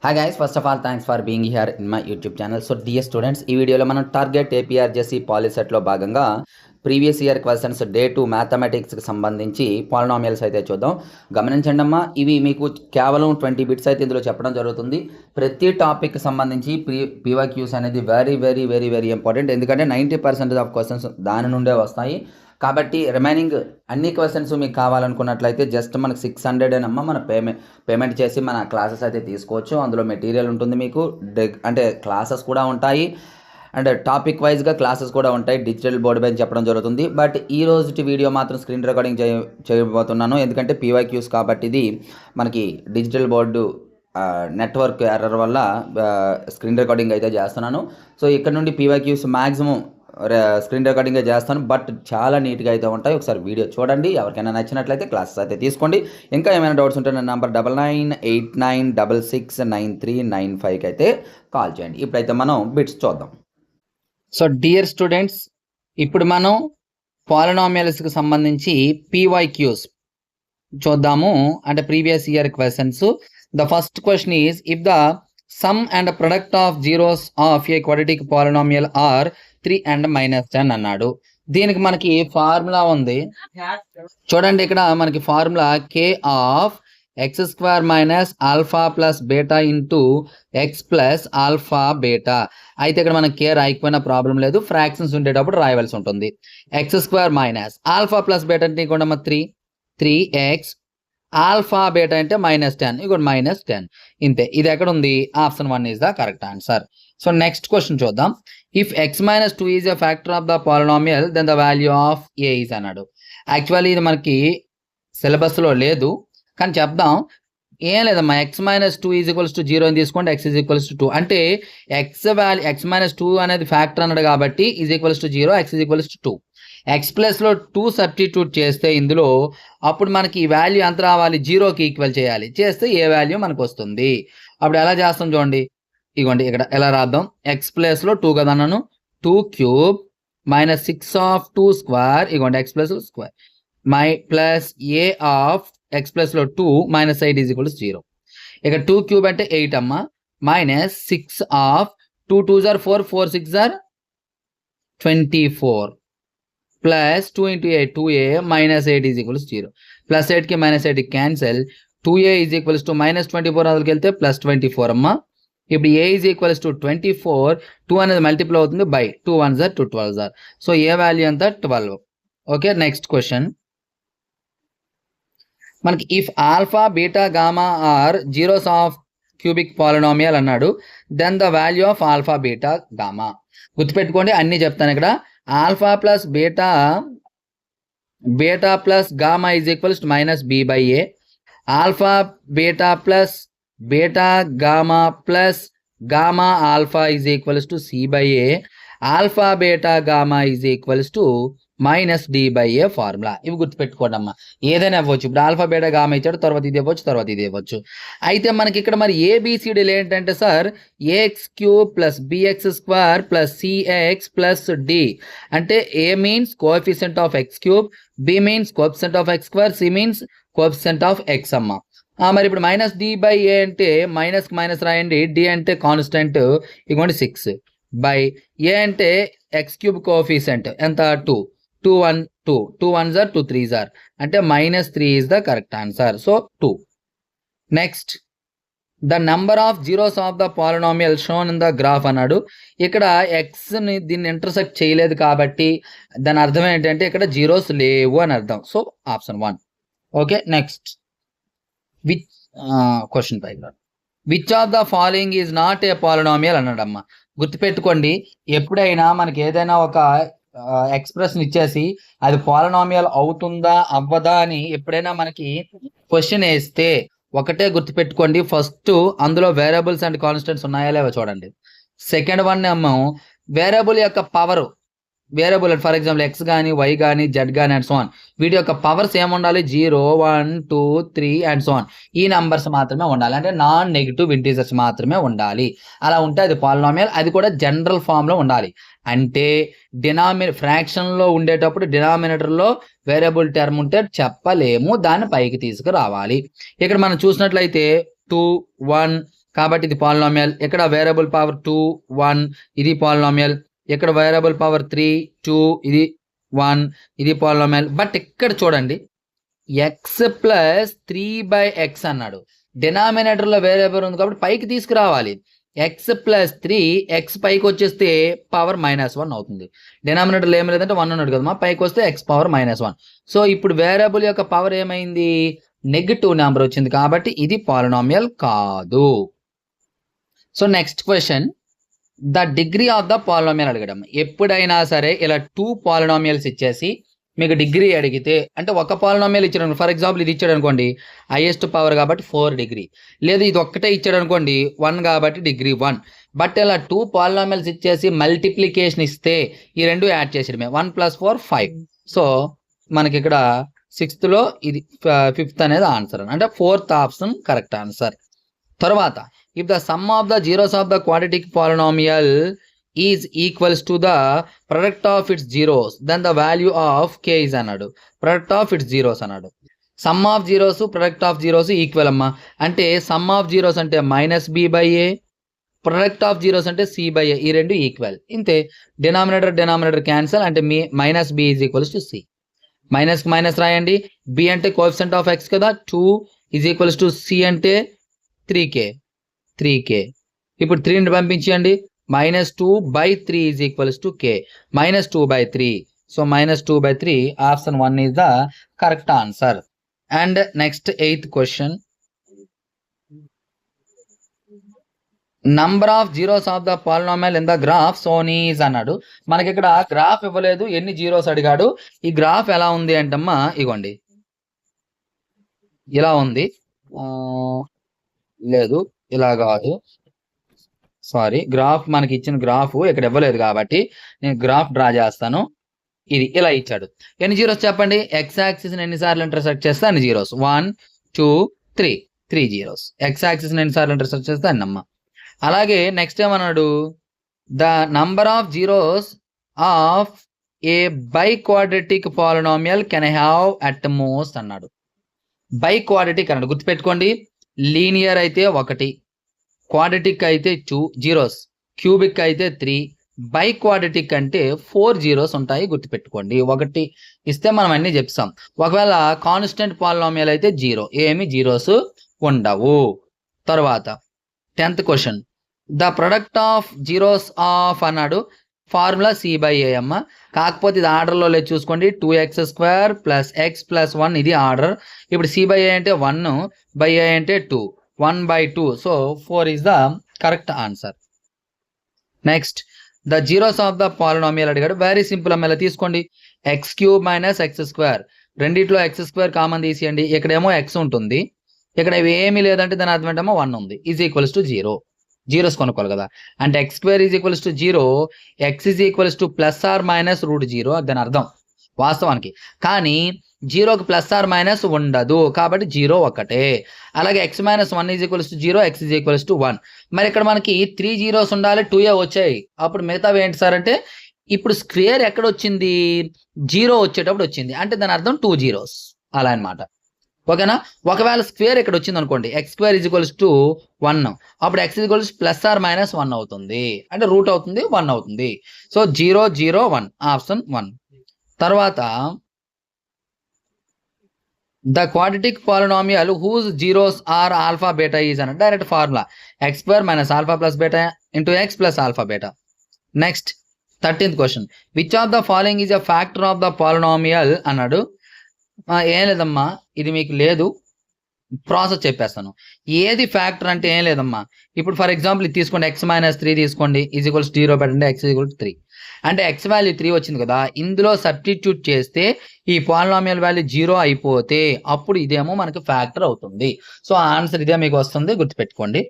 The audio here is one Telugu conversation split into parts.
Hi guys, first of all thanks for being here in my YouTube channel. So dear students, ఈ వీడియోలో మనం టార్గెట్ ఏపీఆర్జేసీ పాలిసెట్లో భాగంగా ప్రీవియస్ ఇయర్ క్వశ్చన్స్ డే 2 మ్యాథమెటిక్స్కి సంబంధించి పాలినామియల్స్ అయితే చూద్దాం. గమనించండి అమ్మా, ఇవి మీకు కేవలం 20 బిట్స్ అయితే ఇందులో చెప్పడం జరుగుతుంది. ప్రతి టాపిక్కి సంబంధించి పీవైక్యూస్ అనేది very very very very important. ఎందుకంటే 90% ఆఫ్ క్వశ్చన్స్ దాని నుండే వస్తాయి. కాబట్టి రిమైనింగ్ అన్ని క్వశ్చన్స్ మీకు కావాలనుకున్నట్లయితే జస్ట్ మనకు 600 అమ్మ మన పేమెంట్ చేసి మన క్లాసెస్ అయితే తీసుకోవచ్చు. అందులో మెటీరియల్ ఉంటుంది మీకు, అంటే క్లాసెస్ కూడా ఉంటాయి అండ్ టాపిక్ వైజ్గా క్లాసెస్ కూడా ఉంటాయి. డిజిటల్ బోర్డు పైన చెప్పడం జరుగుతుంది. బట్ ఈ రోజుటి వీడియో మాత్రం స్క్రీన్ రికార్డింగ్ చేయబోతున్నాను, ఎందుకంటే పీవైక్యూస్ కాబట్టి ఇది మనకి డిజిటల్ బోర్డు నెట్వర్క్ ఎర్రర్ వల్ల స్క్రీన్ రికార్డింగ్ అయితే చేస్తున్నాను. సో ఇక్కడ నుండి పీవైక్యూస్ మ్యాక్సిమం స్క్రీన్ రికార్డింగ్ చేస్తాను, బట్ చాలా నీట్గా అయితే ఉంటాయి. ఒకసారి వీడియో చూడండి, ఎవరికైనా నచ్చినట్లయితే క్లాసెస్ అయితే తీసుకోండి. ఇంకా ఏమైనా డౌట్స్ ఉంటే నా నెంబర్ 9989669395కి అయితే కాల్ చేయండి. ఇప్పుడైతే మనం బిట్స్ చూద్దాం. సో డియర్ స్టూడెంట్స్, ఇప్పుడు మనం పాలినామియల్స్కి సంబంధించి పీవైక్యూస్ చూద్దాము, అంటే previous year questions. The first question is, if the sum and product of zeroes of a quadratic polynomial are 3 and -10 అన్నాడు. దీనికి మనకి ఫార్ములా ఉంది చూడండి. ఇక్కడ మనకి formula k of x² minus alpha plus beta into X plus alpha beta. అయితే ఇక్కడ మనం k రాయకపోయినా ప్రాబ్లం లేదు, ఫ్రాక్షన్స్ ఉండేటప్పుడు రాయవలసి ఉంటుంది. x² minus alpha plus beta అంటే ఇక్కడ 3x ఆల్ఫా బీటా అంటే -10, ఇక్కడ -10 ఇంతే. ఇది ఎక్కడ ఉంది? Option 1 is the correct answer. So next question చూద్దాం. If x-2 is a factor of the polynomial then the value of A is అన్నాడు. యాక్చువల్లీ ఇది మనకి సిలబస్లో లేదు, కానీ చెప్దాం. ఏం లేదమ్మా, x-2 ఈజ్ ఈక్వల్స్ టు 0 అని తీసుకోండి, x ఈజ్ ఈక్వల్స్ టు 2 అంటే x-2 అనేది ఫ్యాక్టర్ అన్నాడు కాబట్టి is equals to 0, x is equals to 2. X ప్లస్లో 2 సబ్స్టిట్యూట్ చేస్తే ఇందులో అప్పుడు మనకి ఈ వాల్యూ ఎంత రావాలి? 0కి ఈక్వల్ చేయాలి. చేస్తే ఏ వాల్యూ మనకు వస్తుంది? అప్పుడు ఎలా చేస్తాం చూడండి. ఇగోండి ఇక్కడ ఎలా రాద్దాం. ఎక్స్ ప్లస్లో 2 కదా అన్నాను, 2 క్యూబ్ మైనస్ 6 ఆఫ్ 2 స్క్వేర్, ఇగోండి X plus square plus A of X ప్లస్లో 2 మైనస్ 8 ఈజ్ ఈక్వల్ టు 0. ఇక్కడ 2 క్యూబ్ అంటే 8 అమ్మ, minus 6 of 2 2s are 4, 4 6s are 24 plus 2 into 8 2a minus 8 is equals 0. Plus 8కి మైనస్ 8కి cancel, 2a is equals to minus 24 అదికి వెళ్తే ప్లస్ 24 అమ్మ. ఇప్పుడు a ఈజ్ ఈక్వల్స్ టు 24, 2 అనేది మల్టిప్లై అవుతుంది by 2 1s are 2 12s are. So A value ఎంత? 12. Okay, next question. మనకి if alpha beta gamma are zeros of cubic polynomial అన్నాడు, then the value of alpha beta gamma. గుర్తుపెట్టుకోండి, అన్నీ చెప్తాను ఇక్కడ. Alpha plus beta plus gamma is equals to minus B by A. Alpha beta plus beta gamma plus gamma alpha is equals to C by A. Alpha beta gamma is equals to minus D by a formula. ఇవి గుర్తుపెట్టుకోండి అమ్మా, ఏదైనా ఇవ్వచ్చు. ఇప్పుడు ఆల్ఫా బీటా గామా ఇచ్చాడు, తర్వాత ఇది ఇవ్వచ్చు, తర్వాత ఇది ఇవ్వచ్చు. అయితే మనకి ఇక్కడ మరి ఏబిసిడీలు ఏంటంటే సార్, A X cube plus B X square plus C X plus D. అంటే A means coefficient of X cube, B means coefficient of X square, C means coefficient of X అమ్మ. మరి ఇప్పుడు మైనస్ డి బై ఏ అంటే మైనస్ మైనస్ రాయండి, డి అంటే కాన్స్టెంట్ ఇగోండి 6 బై ఏ అంటే ఎక్స్ క్యూబ్ కోఎఫిషియంట్ ఎంత? 2 2 1 2 2 1s are 2 3s are అంటే -3 is the correct answer. So 2. Next, the number of zeroes of the polynomial shown in the graph అన్నాడు. ఇక్కడ ఎక్స్ని దీన్ని ఇంటర్సెక్ట్ చేయలేదు కాబట్టి దాని అర్థం ఏంటంటే ఇక్కడ జీరోస్ లేవు అని అర్థం. So option 1. Okay, next question which of the following is not a polynomial అన్నాడమ్మా. గుర్తుపెట్టుకోండి, ఎప్పుడైనా మనకి ఏదైనా ఒక ఎక్స్ప్రెషన్ ఇచ్చేసి అది పాలినామియల్ అవుతుందా అవ్వదా అని ఎప్పుడైనా మనకి క్వశ్చన్ వేస్తే ఒకటే గుర్తుపెట్టుకోండి, ఫస్ట్ అందులో వేరియబుల్స్ అండ్ కాన్స్టెంట్స్ ఉన్నాయా లేవో చూడండి. సెకండ్ వన్ ఏమో వేరియబుల్ యొక్క power, variable for example X కానీ వై కానీ జెడ్ కానీ అండ్ సో ఆన్, వీటి యొక్క పవర్స్ ఏముండాలి? 0 1 2 3 అండ్ సో ఆన్. ఈ నంబర్స్ మాత్రమే ఉండాలి, అంటే నాన్ నెగిటివ్ ఇంటీజర్స్ మాత్రమే ఉండాలి. అలా ఉంటే అది పాలినామియల్, అది కూడా జనరల్ ఫామ్లో ఉండాలి. అంటే ఫ్రాక్షన్లో ఉండేటప్పుడు డినామినేటర్లో వేరియబుల్ టర్మ్ ఉంటే చెప్పలేము, దాన్ని పైకి తీసుకురావాలి. ఇక్కడ మనం చూసినట్లయితే 2 1 కాబట్టి ఇది పాలినామియల్. ఇక్కడ వేరియబుల్ పవర్ 2 1 ఇది పాలినామియల్. ఇక్కడ వేరియబుల్ పవర్ 3 2 ఇది 1 ఇది పాలినామియల్. బట్ ఇక్కడ చూడండి ఎక్స్ ప్లస్ 3/x అన్నాడు. డినామినేటర్లో వేరియబుల్ ఉంది కాబట్టి పైకి తీసుకురావాలి. ఎక్స్ ప్లస్ 3 ఎక్స్ పైకి వచ్చేస్తే పవర్ -1 అవుతుంది. డినామినేటర్లో ఏం లేదంటే 1 ఉన్నాడు కదమ్మా, పైకి వస్తే ఎక్స్ పవర్ -1. సో ఇప్పుడు వేరియబుల్ యొక్క పవర్ ఏమైంది, నెగటివ్ నెంబర్ వచ్చింది కాబట్టి ఇది పాలినామియల్ కాదు. So next question, the degree of the polynomial అడగడం. ఎప్పుడైనా సరే ఇలా 2 పాలినామియల్స్ ఇచ్చేసి మీకు డిగ్రీ అడిగితే, అంటే ఒక పాలినామియల్ ఇచ్చాడు, ఫర్ ఎగ్జాంపుల్ ఇది ఇచ్చాడు అనుకోండి హైయెస్ట్ పవర్ కాబట్టి 4 డిగ్రీ, లేదు ఇది ఒక్కటే ఇచ్చాడు అనుకోండి 1 కాబట్టి డిగ్రీ 1. బట్ ఇలా 2 పాలినామియల్స్ ఇచ్చేసి మల్టిప్లికేషన్ ఇస్తే ఈ రెండు యాడ్ చేసేయడమే, 1 + 4 5. సో మనకి ఇక్కడ 6th ఇది 5th అనేది ఆన్సర్, అంటే 4th ఆప్షన్ కరెక్ట్ ఆన్సర్. తర్వాత if the sum of the zeroes of the quadratic polynomial is equals to the product of its zeroes then the value of k is అన్నాడు. ప్రొడక్ట్ ఆఫ్ ఇట్స్ జీరోస్ అన్నాడు. Sum of zeroes product of zeroes equal అమ్మా. అంటే సమ్ ఆఫ్ జీరోస్ అంటే -b/a, ప్రొడక్ట్ ఆఫ్ జీరోస్ అంటే c/a, ఈ రెండు ఈక్వల్. ఇంతే, డినామినేటర్ క్యాన్సల్, అంటే -b is equals to c. మైనస్కి మైనస్ రాయండి. b అంటే కోఎఫిషియంట్ ఆఫ్ x కదా, 2 ఈజ్ ఈక్వల్స్ టు c అంటే 3k. ఇప్పుడు 3ని పంపించండి. -2/3 is equals to k, -2/3. So -2/3 option 1 is the correct answer. And next 8th question, number of zeroes of the polynomial in the graph shown is అన్నాడు. మనకి ఇక్కడ గ్రాఫ్ ఇవ్వలేదు, ఎన్ని జీరోస్ అడిగాడు. ఈ గ్రాఫ్ ఎలా ఉంది అంటమ్మా, ఇగోండి ఇలా ఉంది, లేదు ఇలా కాదు, సారీ, గ్రాఫ్ మనకి ఇచ్చిన గ్రాఫ్ ఇక్కడ ఇవ్వలేదు కాబట్టి నేను గ్రాఫ్ డ్రా చేస్తాను. ఇది ఇలా ఇచ్చాడు. ఎన్ని జీరోస్ చెప్పండి, ఎక్స్ యాక్సిస్ని ఎన్నిసార్లు ఇంటర్సెక్ట్ చేస్తే అన్ని జీరోస్, 1 2 3 జీరోస్. ఎక్స్ యాక్సిస్ని ఎన్నిసార్లు ఇంటర్సెక్ట్ చేస్తే అన్నమ్మ. అలాగే నెక్స్ట్ ఏమన్నాడు, the number of zeroes of A by quadratic polynomial can have at most అన్నాడు. బై క్వాడ్రాటిక్ అన్నాడు, గుర్తుపెట్టుకోండి. లీనియర్ అయితే 1, క్వాడ్రాటిక్ అయితే 2 జీరోస్, క్యూబిక్ అయితే 3, బై క్వాడ్రాటిక్ అంటే 4 జీరోస్ ఉంటాయి, గుర్తుపెట్టుకోండి. 1 ఇస్తే మనం అన్నీ చెప్తాం. ఒకవేళ కాన్స్టెంట్ పాలినామియల్ అయితే 0, ఏమి జీరోస్ ఉండవు. తర్వాత 10th question, the product of zeroes of అన్నాడు. ఫార్ములా c/a అమ్మ. కాకపోతే ఇది ఆర్డర్లో లేదు, చూసుకోండి. 2x² + x + 1 ఇది ఆర్డర్. ఇప్పుడు c/a అంటే 1/a అంటే 2, 1/2. So 4 is the correct answer. Next, the zeroes of the polynomial అడిగాడు. వెరీ సింపుల్ అమ్మ, ఇలా తీసుకోండి. x³ - x², రెండిట్లో x² కామన్ తీసేయండి. ఇక్కడేమో x ఉంటుంది, ఇక్కడ ఏమీ లేదంటే దాని అర్థం ఏంటమ్మో 1 ఉంది, ఈజ్ ఈక్వల్స్ టు 0. జీరోస్ కొనుక్కోవాలి కదా, అంటే x² is equals to 0, x is equals to +or-√0 దాని అర్థం వాస్తవానికి. కానీ 0కి +or- ఉండదు కాబట్టి 0 ఒకటే. అలాగే x - 1 is equals to 0, x is equals to 1. మరి ఇక్కడ మనకి 3 జీరోస్ ఉండాలి, 2 వచ్చాయి. అప్పుడు మిగతావి ఏంటి సార్ అంటే, ఇప్పుడు స్క్వేర్ ఎక్కడ వచ్చింది, 0 వచ్చేటప్పుడు వచ్చింది, అంటే దాని అర్థం 2 జీరోస్ అలా అనమాట. ఓకేనా. ఒకవేళ స్క్వేర్ ఇక్కడ వచ్చింది అనుకోండి, x² ఈజ్ ఈక్వల్స్ టు 1, అప్పుడు x ఈజ్ ఈక్వల్స్ +or-1 అవుతుంది, అంటే రూట్ అవుతుంది 1 అవుతుంది. So 0 0 1 option 1. తర్వాత the quadratic polynomial whose zeroes are alpha beta is అన్న direct formula, x² - α + β × x + α β. Next 13th question, which of the following is a factor of the polynomial అన్నాడు. ఏం లేదమ్మా, ఇది మీకు లేదు, ప్రాసెస్ చెప్పేస్తాను. ఏది ఫ్యాక్టర్ అంటే ఏం లేదమ్మా. ఇప్పుడు ఫర్ ఎగ్జాంపుల్ ఇది తీసుకోండి, x - 3 తీసుకోండి, ఈజ్ ఈక్వల్స్ 0 పెట్టండి, x ఈజ్ ఈక్వల్ టు 3. అంటే x వాల్యూ 3 వచ్చింది కదా, ఇందులో సబ్స్టిట్యూట్ చేస్తే ఈ పాలినామియల్ వాల్యూ 0 అయిపోతే అప్పుడు ఇదేమో మనకి ఫ్యాక్టర్ అవుతుంది. సో ఆన్సర్ ఇదే మీకు వస్తుంది, గుర్తుపెట్టుకోండి.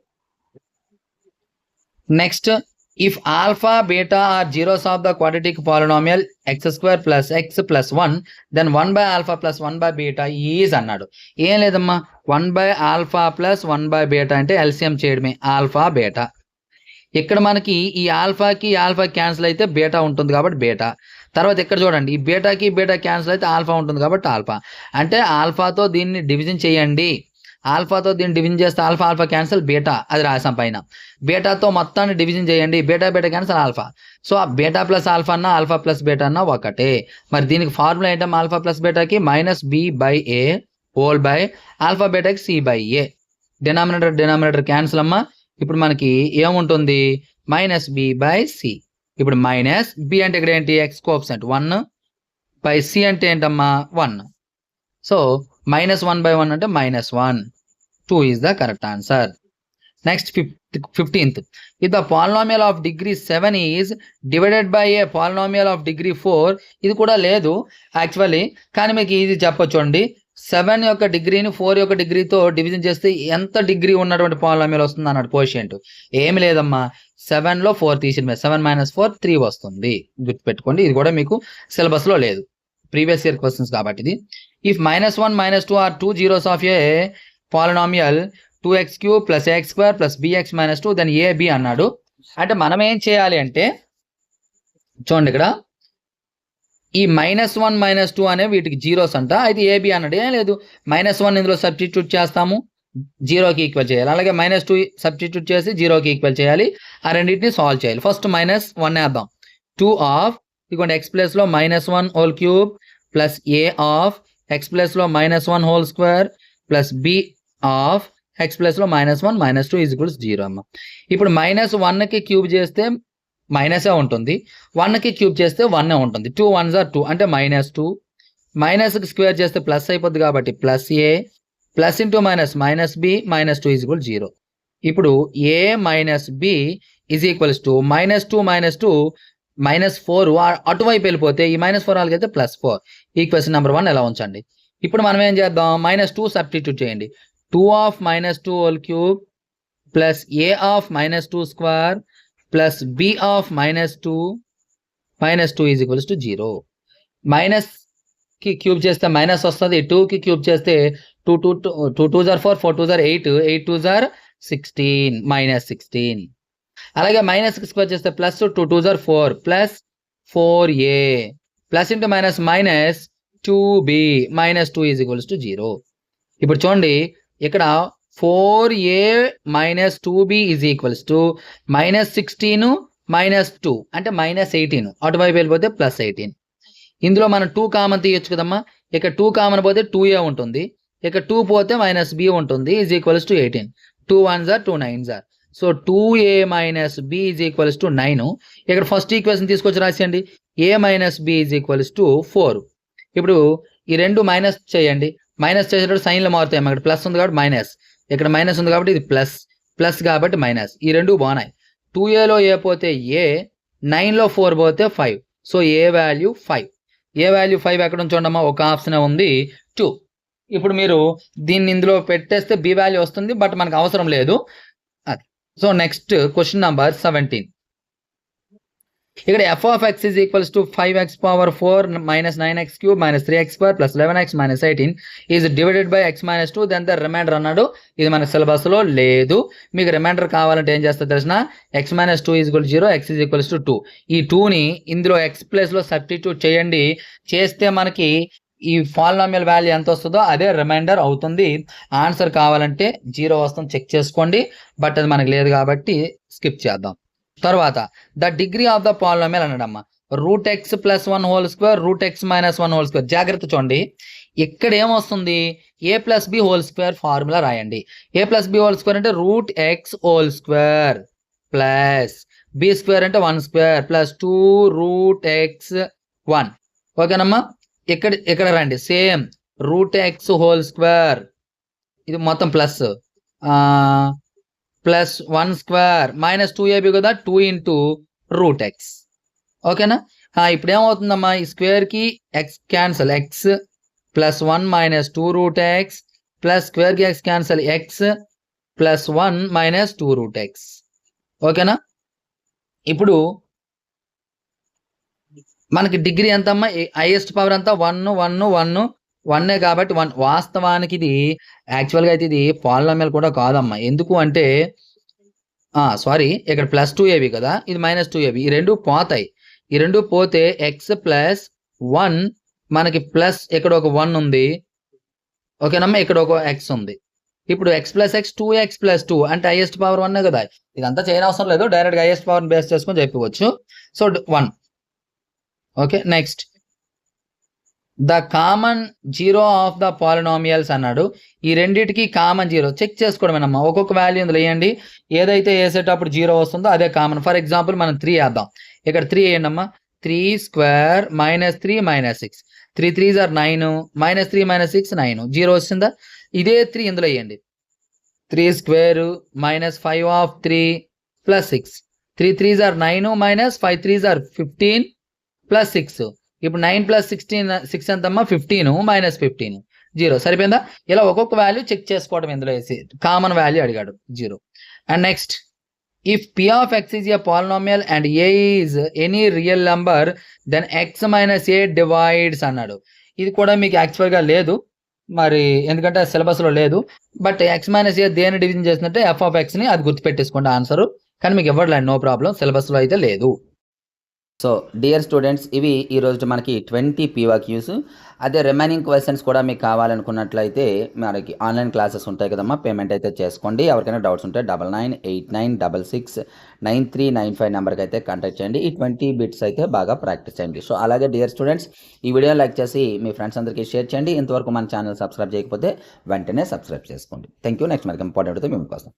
Next, if alpha beta are zeros of the quadratic polynomial x² + x + 1, then 1/α + 1/β is అన్నాడు. ఏం లేదమ్మా, 1/α + 1/β అంటే ఎల్సిఎం చేయడమే, ఆల్ఫా బీటా. ఇక్కడ మనకి ఈ ఆల్ఫాకి ఆల్ఫా క్యాన్సిల్ అయితే బీటా ఉంటుంది కాబట్టి బీటా. తర్వాత ఇక్కడ చూడండి, ఈ బీటాకి బీటా క్యాన్సిల్ అయితే ఆల్ఫా ఉంటుంది కాబట్టి ఆల్ఫా. అంటే ఆల్ఫాతో దీన్ని డివిజన్ చేయండి, ఆల్ఫాతో దీన్ని డివిజన్ చేస్తే ఆల్ఫా క్యాన్సల్, బీటా అది రాసాం పైన. బీటాతో మొత్తాన్ని డివిజన్ చేయండి, బీటా క్యాన్సల్ ఆల్ఫా. సో ఆ బీటా ప్లస్ ఆల్ఫా అన్న ఆల్ఫా ప్లస్ బీటా అన్న ఒకటే. మరి దీనికి ఫార్ములా ఏంటమ్మా? ఆల్ఫా ప్లస్ బీటాకి -b/a హోల్ బై ఆల్ఫా బీటాకి c/a. డినామినేటర్ క్యాన్సల్ అమ్మా. ఇప్పుడు మనకి ఏముంటుంది? -b/c. ఇప్పుడు మైనస్ b అంటే ఇక్కడ ఏంటి? x కోఎఫిషియంట్ 1 బై c అంటే ఏంటమ్మా? 1. సో -1/1 అంటే -1. 2 is the correct answer. Next 15th. If the polynomial of degree 7 is divided by a polynomial of degree 4, ఇది కూడా లేదు యాక్చువల్లీ, కానీ మీకు ఇది చెప్పొచ్చండి. 7 యొక్క డిగ్రీని 4 యొక్క డిగ్రీతో డివిజన్ చేస్తే ఎంత డిగ్రీ ఉన్నటువంటి పాలినామియల్ వస్తుంది అన్నాడు కోషియంట్. ఏమి లేదమ్మా, 7లో 4 తీసిన 7 - 4 3 వస్తుంది. గుర్తుపెట్టుకోండి, ఇది కూడా మీకు సిలబస్లో లేదు, ప్రీవియస్ ఇయర్ క్వశ్చన్స్ కాబట్టి ఇది. If -1 -2 are 2 zeros of a polynomial 2x³ + ax² + bx - 2 then ab అన్నాడు. అంటే మనం ఏం చేయాలి అంటే చూడండి, ఇక్కడ ఈ -1 -2 అనేవి వీటికి జీరోస్ అంట. అయితే ఏబి అన్నాడు. ఏం లేదు, -1 ఇందులో సబ్స్టిట్యూట్ చేస్తాము, 0కి ఈక్వల్ చేయాలి. అలాగే -2 సబ్స్టిట్యూట్ చేసి 0కి ఈక్వల్ చేయాలి. ఆ రెండింటిని సాల్వ్ చేయాలి. ఫస్ట్ -1 వేద్దాం. 2 ఆఫ్ ఇదిగోండి x ప్లేస్లో -1 whole cube plus a of x ప్లేస్లో -1 whole square plus b of x ప్లేస్లో -1 -2 = 0 అమ్మ. ఇప్పుడు -1కి క్యూబ్ చేస్తే మైనసే ఉంటుంది, 1కి క్యూబ్ చేస్తే 1 ఉంటుంది. 2 1s are 2 అంటే -2. మైనస్కి స్క్వేర్ చేస్తే ప్లస్ అయిపోద్ది కాబట్టి +a plus into minus -b -2 = 0. ఇప్పుడు a - b = -2 -4 అటువైపు వెళ్ళిపోతే ఈ -4 వాళ్ళకైతే +4. ఈక్వేషన్ నెంబర్ 1 ఎలా ఉంచండి. ఇప్పుడు మనం ఏం చేద్దాం? -2 సబ్స్టిట్యూట్ చేయండి. 2 of -2 whole cube plus a of -2 square plus b of -2 = 0. మైనస్కి క్యూబ్ చేస్తే మైనస్ వస్తుంది, 2కి క్యూబ్ చేస్తే 2 2s are 4 4 2s are 8 8 2s are 16 -16. అలాగే మైనస్కి స్క్వేర్ చేస్తే plus 2 2s are 4 plus 4a plus into minus -2b -2 = 0. ఇప్పుడు చూడండి, ఇక్కడ 4a - 2b -16 -2 అంటే -18. అటువైపు వెళ్ళిపోతే +18. ఇందులో మనం 2 కామన్ తీయొచ్చు కదమ్మా. ఇక్కడ 2 కామన్ పోతే 2a ఉంటుంది, ఇక్కడ 2 పోతే -b ఉంటుంది, = 18. 2 1s are 2 9s are. So 2a - b = 9. ఇక్కడ ఫస్ట్ ఈక్వేషన్ తీసుకొచ్చి రాసేయండి. a - b = 4. ఇప్పుడు ఈ రెండు మైనస్ చేయండి. మైనస్ చేసేటప్పుడు సైన్లు మారుతాయి. ఇక్కడ ప్లస్ ఉంది కాబట్టి మైనస్, ఇక్కడ మైనస్ ఉంది కాబట్టి ఇది ప్లస్ కాబట్టి మైనస్. ఈ రెండు బాగున్నాయి. 2aలో ఏ పోతే a, 9లో 4 పోతే 5. So A value 5. A value 5 ఎక్కడ ఉంచండమ్మా? ఒక ఆప్షన్ ఉంది 2. ఇప్పుడు మీరు దీన్ని ఇందులో పెట్టేస్తే బి వాల్యూ వస్తుంది, బట్ మనకు అవసరం లేదు అది. So next question number 17. ఇక్కడ f of x = 5x power 4 -9x³ -3x² + 11x - 18 is divided by x - 2 then the remainder అన్నాడు. ఇది మన సిలబస్లో లేదు. మీకు రిమైండర్ కావాలంటే ఏం చేస్తారు తెలిసిన? x - 2 = 0, x = 2. ఈ 2ని ఇందులో x ప్లేస్లో సబ్స్టిట్యూట్ చేయండి. చేస్తే మనకి ఈ పాలినామియల్ వాల్యూ ఎంత వస్తుందో అదే రిమైండర్ అవుతుంది. ఆన్సర్ కావాలంటే 0 వస్తుంది, చెక్ చేసుకోండి. బట్ అది మనకు లేదు కాబట్టి స్కిప్ చేద్దాం. తర్వాత the degree of the polynomial అన్నాడమ్మా. √x + 1 whole square √x - 1 whole square. జాగ్రత్త చూడండి, ఇక్కడ ఏమొస్తుంది? a + b whole square formula రాయండి. a + b హోల్ స్క్వేర్ అంటే √x whole square plus b square అంటే 1 స్క్వేర్ ప్లస్ 2√x1. ఓకేనమ్మా. ఇక్కడ రండి, సేమ్ √x హోల్ స్క్వేర్, ఇది మొత్తం ప్లస్ ప్లస్ 1 స్క్వేర్ -2ab కదా, 2 × √x. ఓకేనా. ఇప్పుడు ఏమవుతుందమ్మా? ఈ స్క్వేర్కి x cancel, x plus 1 -2√x plus స్క్వేర్కి x cancel, x plus 1 -2√x. ఓకేనా. ఇప్పుడు మనకి డిగ్రీ ఎంత అమ్మా? హైయెస్ట్ పవర్ అంతా 1 1 1 1 కాబట్టి 1. వాస్తవానికి ఇది యాక్చువల్గా అయితే ఇది పాలినామియల్ కూడా కాదమ్మా. ఎందుకు అంటే సారీ, ఇక్కడ +2ab కదా, ఇది -2ab. ఈ రెండు పోతాయి. ఈ రెండు పోతే x + 1 మనకి ప్లస్ ఇక్కడ ఒక 1 ఉంది. ఓకేనమ్మా, ఇక్కడ ఒక x ఉంది. ఇప్పుడు x plus X 2x plus 2 అంటే హైయెస్ట్ పవర్ 1 కదా. ఇదంతా చేయనవసరం లేదు, డైరెక్ట్గా హైయెస్ట్ పవర్ని బేస్ చేసుకొని చెప్పవచ్చు. So 1. Okay, next the common zero of the polynomials అన్నాడు. ఈ రెండింటికి కామన్ జీరో చెక్ చేసుకోవడమేనమ్మా. ఒక్కొక్క వాల్యూ ఇందులో వేయండి, ఏదైతే వేసేటప్పుడు జీరో వస్తుందో అదే కామన్. ఫర్ ఎగ్జాంపుల్ మనం 3 వేద్దాం. ఇక్కడ 3 వేయండి అమ్మా. 3 స్క్వేర్ -3 -6, 3 3s are 9, -3 -6 9, జీరో వస్తుందా. ఇదే 3 ఇందులో వేయండి. 3 square -5 of 3 + 6, 3 3s are 9 -5 3s are 15 + 6. ఇప్పుడు 9 + 16 6 ఎంతమ్మా 15 -15 జీరో. సరిపోయిందా. ఇలా ఒక్కొక్క వాల్యూ చెక్ చేసుకోవడం ఇందులో వేసి. కామన్ వాల్యూ అడిగాడు 0. And next if p of x is a polynomial and a is any real number then x - a divides అన్నాడు. ఇది కూడా మీకు యాక్చువల్గా లేదు మరి, ఎందుకంటే సిలబస్లో లేదు. బట్ x - a దేని డివిజన్ చేసినట్టే f of x ని, అది గుర్తుపెట్టేసుకోండి ఆన్సరు. కానీ మీకు ఇవ్వట్లేదు, నో ప్రాబ్లం, సిలబస్లో అయితే లేదు. సో డియర్ స్టూడెంట్స్, ఇవి ఈరోజు మనకి 20 PYQs. అదే రిమైనింగ్ క్వశ్చన్స్ కూడా మీకు కావాలనుకున్నట్లయితే మనకి ఆన్లైన్ క్లాసెస్ ఉంటాయి కదమ్మా, పేమెంట్ అయితే చేసుకోండి. ఎవరికైనా డౌట్స్ ఉంటే 9989669395 నెంబర్కి అయితే కాంటాక్ట్ చేయండి. ఈ 20 బిట్స్ అయితే బాగా ప్రాక్టీస్ చేయండి. సో అలాగే డియర్ స్టూడెంట్స్, ఈ వీడియో లైక్ చేసి మీ ఫ్రెండ్స్ అందరికీ షేర్ చేయండి. ఇంతవరకు మన ఛానల్ సబ్స్క్రైబ్ చేయకపోతే వెంటనే సబ్స్క్రైబ్ చేసుకోండి. Thank you. నెక్స్ట్ మనకి ఇంపార్టెంట్ అయితే మేము కోసం.